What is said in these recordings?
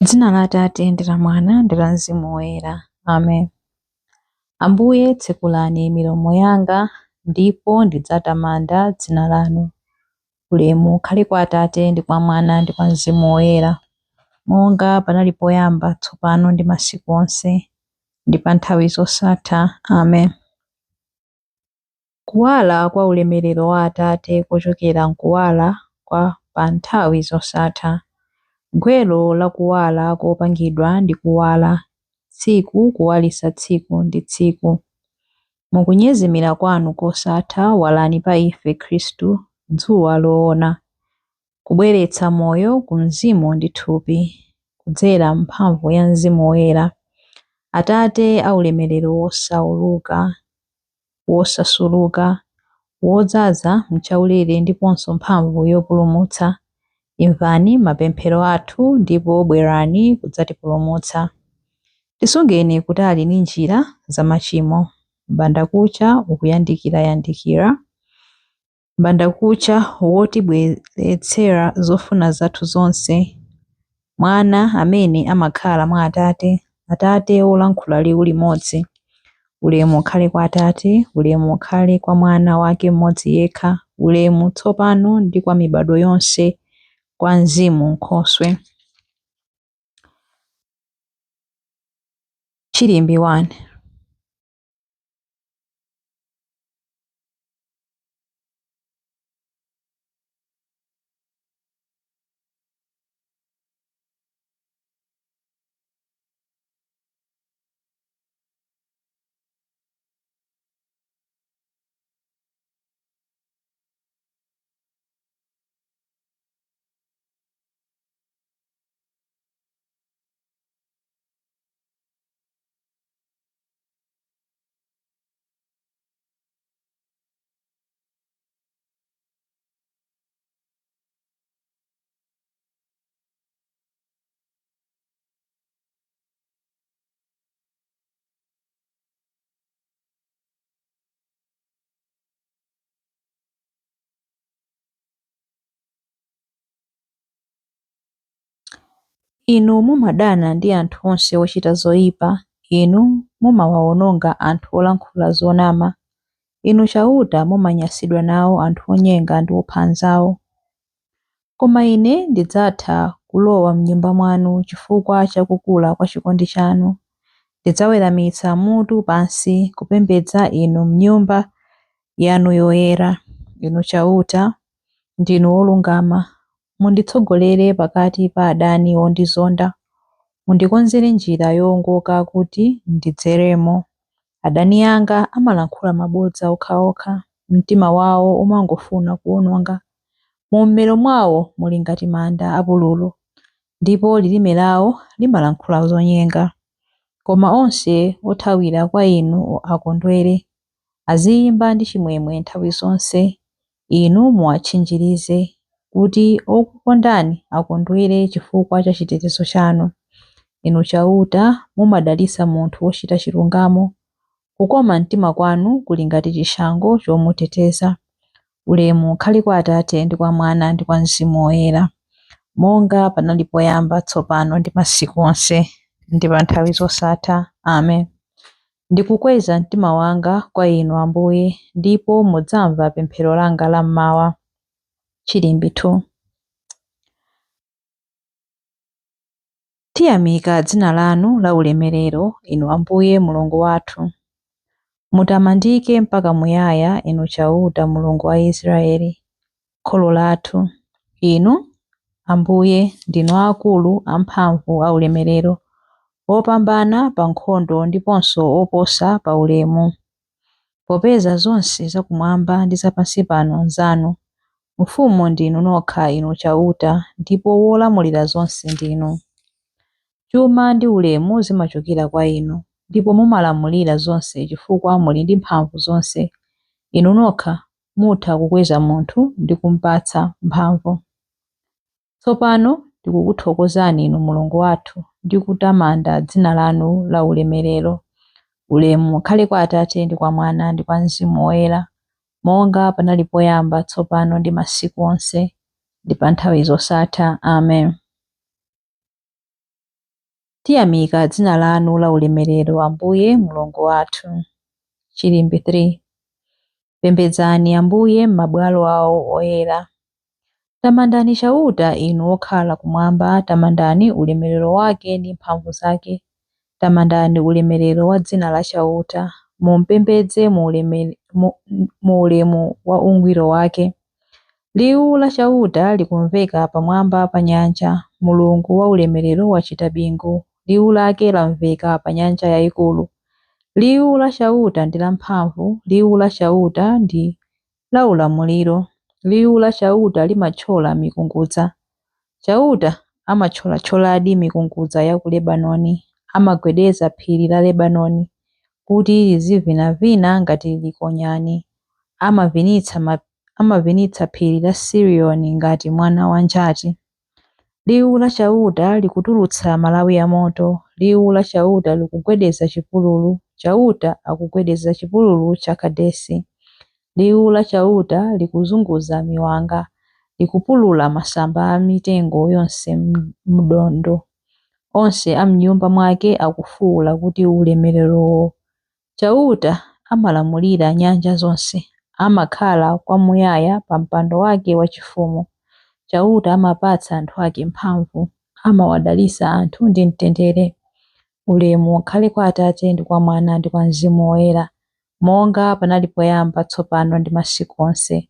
Dzina la Atate ndi la Mwana ndi la Mzimu Woyera. Amen. Ambuye tsekulani milomo yanga ndipo ndidzatamanda dzina lanu. Ulemu ukhale kwa Atate ndi kwa Mwana ndi kwa Mzimu Woyera, monga panali poyamba tsopano ndi masiku onse ndi pa nthawi zosatha. Amen. Kuwala kwa ulemerero wa Atate kuchokera mkuwala kwa pa nthawi zosatha. Gwero la kuwala kopangidwa ndi kuwala, tsiku kuwalisa tsiku ndi tsiku. Mukunyezimira kwanu kosatha walani pa ife Khristu, dzuwa loona, kubweretsa moyo ku mzimu ndi thupi, kudzera mphamvu ya Mzimu Woyera. Atate a ulemerero wosasuluka, wodzaza mchaulere ndiponso mphamvu yopulumutsa, imvani mapemphero athu ndipo bwerani kudzatipulumutsa. Tisungeni kutali ndi njira za machimo, mbandakucha ukuyandikira, mbandakucha wotibweretsera zofuna zathu zonse. Mwana amene amakhala mwa Atate wolankhula liwu limodzi. Ulemu ukhale kwa Atate, ulemu ukhale kwa Mwana wake mmodzi yekha, ulemu tsopano ndi kwa mibado yonse, kwa Mzimu Nkhoswe. Chilimbi 1. Inu mumadana ndi anthu onse ochita zoyipa, inu mumawawononga anthu olankhula zonama, inu chauta mumanyansidwa nawo anthu onyenga ndi opha anzawo. Koma ine ndidzatha kulowa m'nyumba mwanu chifukwa chakukula kwa chikondi chanu. Ndidzaweramitsa mutu pansi kupembedza inu m'nyumba yanu yoyera. Inu chauta ndinu wolungama, munditsogolere pakati pa adani ondizonda, mundikonzere njira yowongoka kuti ndidzeremo. Adani anga amalankhula mabodza okhaokha, mtima wawo umangofuna kuwononga. Mu mmero mwawo muli ngati manda apululu, ndipo lilime lawo limalankhula zonyenga. Koma onse othawira kwa inu akondwere, aziyimba ndi chimwemwe nthawi zonse. Inu muwatchinjirize kuti okukondani akondwere chifukwa cha chitetezo chanu. Inu chauta mumadalitsa munthu wochita chilungamo, kukoma mtima kwanu kuli ngati chishango chomuteteza. Ulemu ukhale kwa Atate ndi kwa Mwana ndi kwa Mzimu Woyera, monga panali poyamba tsopano ndi masiku onse ndi pa nthawi zosatha. Amen. Ndikukweza mtima wanga kwa inu Ambuye, ndipo mudzamva pemphero langa la mmawa. Chilimbi 2. Tiyamika dzina lanu la ulemerero, inu Ambuye Mulungu wathu. Mutamandike mpaka muyaya, inu chauta Mulungu wa Israeli, kholo lathu. Inu Ambuye ndinu akulu amphamvu aulemerero, opambana pa nkhondo ndiponso oposa pa ulemu. Popeza zonse zakumwamba ndi zapansi pano nzanu, mfumu ndinu nokha inu chauta, ndipo wolamulira zonse ndinu. Chuma ndi ulemu zimachokera kwa inu, ndipo mumalamulira zonse chifukwa muli ndi mphamvu zonse. Inu nokha mutha kukweza munthu ndi kumpatsa mphamvu. Tsopano ndikukuthokozani inu Mulungu wathu ndi kutamanda dzina lanu la ulemerero. Ulemu ukhale kwa Atate ndi kwa Mwana ndi kwa Mzimu Woyera, monga panali poyamba tsopano ndi masiku onse ndi pa nthawi zosatha. Amen. Tiyamika dzina lanu la ulemerero Ambuye Mulungu wathu. Chilimbi 3. Pembedzani Ambuye m'mabwalo awo oyera. Tamandani chauta inu okhala kumwamba, tamandani ulemerero wake ndi mphamvu zake. Tamandani ulemerero wa dzina la chauta, mumpembedze mu ulemu wa ungwiro wake. Liwu la chauta likumveka pamwamba pa nyanja, Mulungu wa ulemerero wachita bingu, liwu lake lamveka pa nyanja yayikulu. Liwu la chauta ndi lamphamvu, liwu la chauta ndi la ulamuliro, liwu la chauta limathyola mikungudza. Chauta amathyolathyoradi mikungudza ya ku Lebanoni, amagwedeza phiri la Lebanoni kuti lizivinavina ngati likonyani, amavinitsa phiri la Siriyoni ngati mwana wa njati. Liwu la chauta likutulutsa malawi ya moto, liwu la chauta likugwedeza chipululu, chauta akugwedeza chipululu cha Kadesi. Liwu la chauta likuzunguza miwanga, likupulula masamba a mitengo yonse mdondo. Onse am'nyumba mwake akufuwula kuti ulemererowo. Chauta amalamulira nyanja zonse, amakhala kwamuyaya pa mpando wake wachifumu. Chauta amapatsa anthu ake mphamvu, amawadalitsa anthu ndi mtendere. Ulemu ukhale kwa Atate ndi kwa Mwana ndi kwa Mzimu Woyera, monga panali poyamba tsopano ndi masiku onse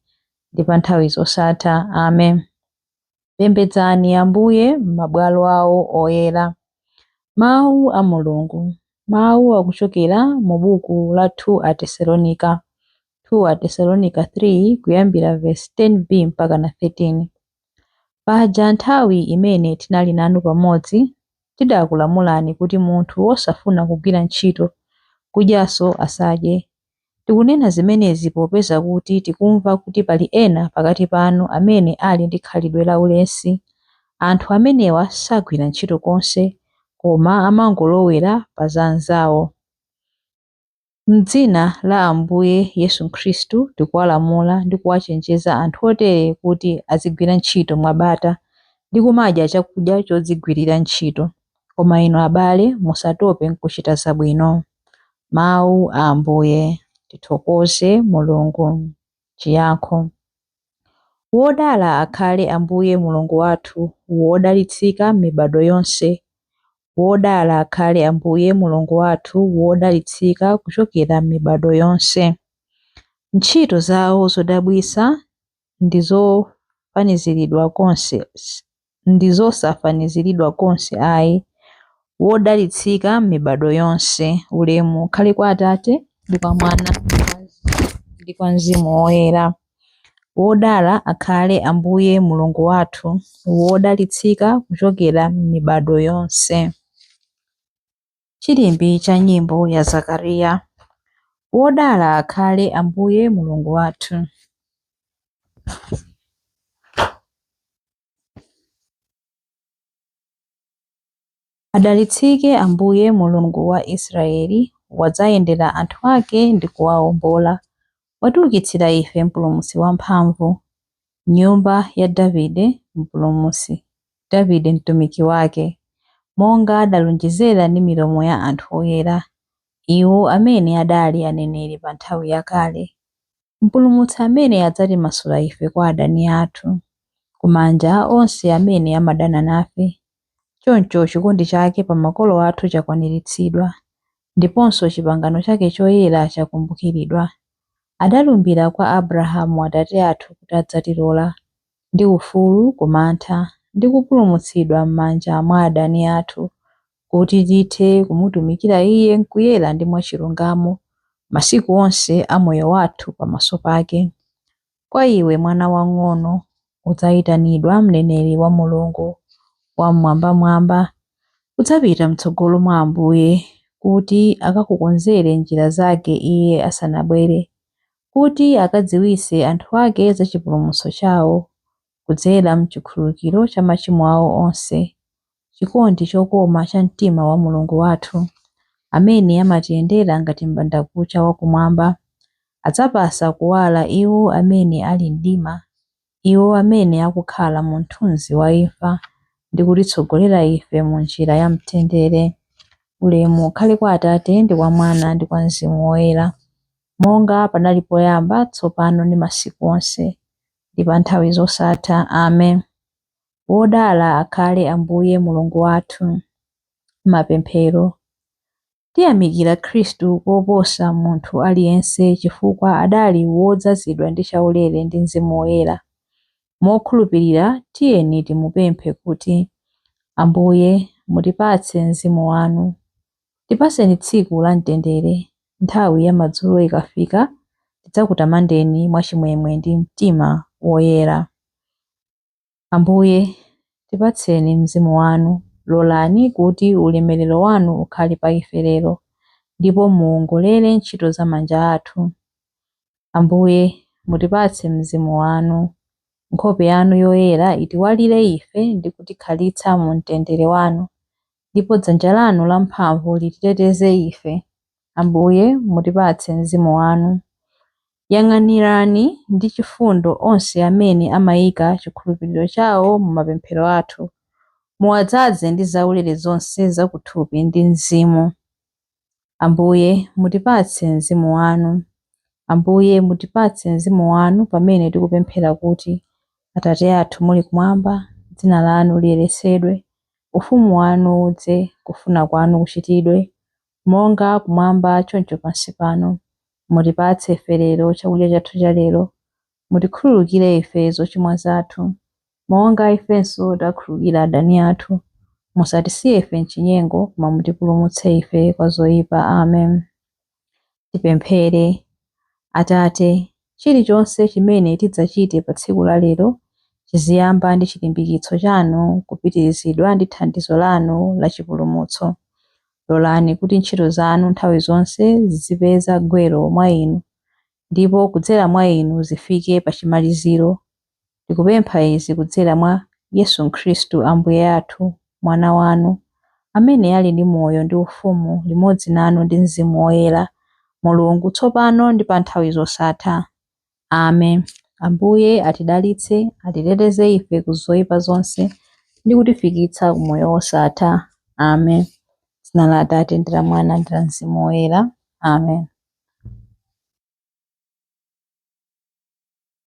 ndi pa nthawi zosatha. Amen. Pembedzani Ambuye m'mabwalo awo oyera. Mawu a Mulungu. Mawu akuchokera mu buku la 2 Atesalonika 3 kuyambira verse 10b mpaka na 13. Paja nthawi imene tinali nanu pamodzi, tidakulamulani kuti munthu wosafuna kugwira ntchito kudyanso asadye. Tikunena zimenezi popeza kuti tikumva kuti pali ena pakati panu amene ali ndi khalidwe la ulesi. Anthu amenewa sagwira ntchito konse, koma amangolowera pa za anzawo. M'dzina la Ambuye Yesu Khristu tikuwalamula ndi kuwachenjeza anthu otere kuti azigwira ntchito mwabata ndi kumadya chakudya chodzigwirira ntchito. Koma inu abale musatope nkuchita zabwino. Mawu a Ambuye. Tithokoze Mulungu. Chiyankho. Wodala akhale Ambuye Mulungu wathu, wodalitsika m'mibado yonse. Wodala akhale Ambuye Mulungu wathu, wodalitsika kuchokera m'mibado yonse. Ntchito zawo zodabwitsa ndizosafaniziridwa konse ayi. Wodalitsika m'mibado yonse. Ulemu ukhale kwa Atate ndi kwa Mwana ndi kwa Mzimu Woyera. Wodala akhale Ambuye Mulungu wathu, wodalitsika kuchokera m'mibado yonse. Chilimbi cha nyimbo ya Zakariya. Wodala akhale Ambuye Mulungu wathu. Adalitsike Ambuye Mulungu wa Israeli, wadzayendera anthu ake ndi kuwawombola. Watiukitsira ife mpulumutsi wamphamvu, nyumba ya Davide mpulumutsi, Davide mtumiki wake, monga adalonjezera ndi milomo ya anthu oyera, iwo amene adali aneneri pa nthawi yakale. Mpulumutsi amene adzatimasula ife kwa adani athu, kumanja a onse amene amadana nafe. Choncho chikondi chake pa makolo athu chakwaniritsidwa, ndiponso pangano chake choyera chakumbukiridwa. Adalumbira kwa Abrahamu atate athu kuti adzatilola ndi ufulu kumantha ndi kupulumutsidwa m'manja mwa adani athu, kuti tithe kumutumikira Iye mkuyera ndi mwachilungamo masiku onse a moyo wathu pamaso pake. Kwa iwe mwana wang'ono udzayitanidwa mneneri wa Mulungu wamwambamwamba. Udzapita m'tsogolo mwa Ambuye kuti akakukonzere njira zake Iye asanabwere, kuti akadziwitse anthu ake za chipulumutso chawo kudzera m'chikhululukiro cha machimo awo onse. Chikondi chokoma cha mtima wa Mulungu wathu, amene amatiyendera ngati m'bandakucha wakumwamba, adzapasa kuwala iwo amene ali mdima, iwo amene akukhala mu mthunzi wa imfa, ndi kutitsogolera ife mu njira ya mtendere. Ulemu ukhale kwa Atate ndi kwa Mwana ndi kwa Mzimu Woyera, monga panali poyamba, tsopano ndi masiku onse, ndi pa nthawi zosatha. Amen. Wodala akhale Ambuye Mulungu wathu. Mapemphero. Tiyamikira Khristu koposa munthu aliyense chifukwa adali wodzazidwa ndi chaulere ndi Mzimu Woyera. Mokhulupirira tiyeni timupemphe kuti: Ambuye mutipatse mzimu wanu. Tipaseni tsiku la mtendere. Nthawi ya madzulo ikafika tidzakutamandeni mwachimwemwe ndi mtima woyera. Ambuye tipatseni mzimu wanu. Lolani kuti ulemerero wanu ukhale pa ife lero, ndipo muwongolere ntchito za manja athu. Ambuye mutipatse mzimu wanu. Nkhope yanu yoyera itiwalire ife ndi kutikhalitsa mu mtendere wanu, ndipo dzanja lanu lamphamvu lititeteze ife. Ambuye mutipatse mzimu wanu. Yang'anirani ndi chifundo onse amene amayika chikhulupiriro chawo mu mapemphero athu. Muwadzaze ndi zaulere zonse zakuthupi ndi mzimu. Ambuye mutipatse mzimu wanu. Ambuye mutipatse mzimu wanu pamene tikupemphera kuti: Atate athu muli kumwamba, dzina lanu liyeretsedwe, ufumu wanu udze, kufuna kwanu kuchitidwe, monga kumwamba choncho pansi pano. Mutipatse ife lero chakudya chathu cha lero. Mutikhululukire ife zochimwa zathu, monga ifenso takhululukira adani athu. Musatisiye ife m'chinyengo, koma mutipulumutse ife kwa zoyipa. Amen. Tipemphere. Atate, chilichonse chimene tidzachite pa tsiku la lero chiziyamba ndi chilimbikitso chanu, kupitirizidwa ndi thandizo lanu la chipulumutso. Lolani kuti ntchito zanu nthawi zonse zizipeza gwero mwa inu, ndipo kudzera mwa inu zifike pa chimaliziro. Tikupempha izi kudzera mwa Yesu Khristu Ambuye athu, mwana wanu, amene ali ndi moyo ndi ufumu limodzi nanu ndi Mzimu Woyera, Mulungu tsopano ndi pa nthawi zosatha. Amen. Ambuye atidalitse, atiteteze ife ku zoyipa zonse ndi kutifikitsa ku moyo wosatha. Amen. Dzina la Atate ndi la Mwana ndi la Mzimu Woyera. Amen.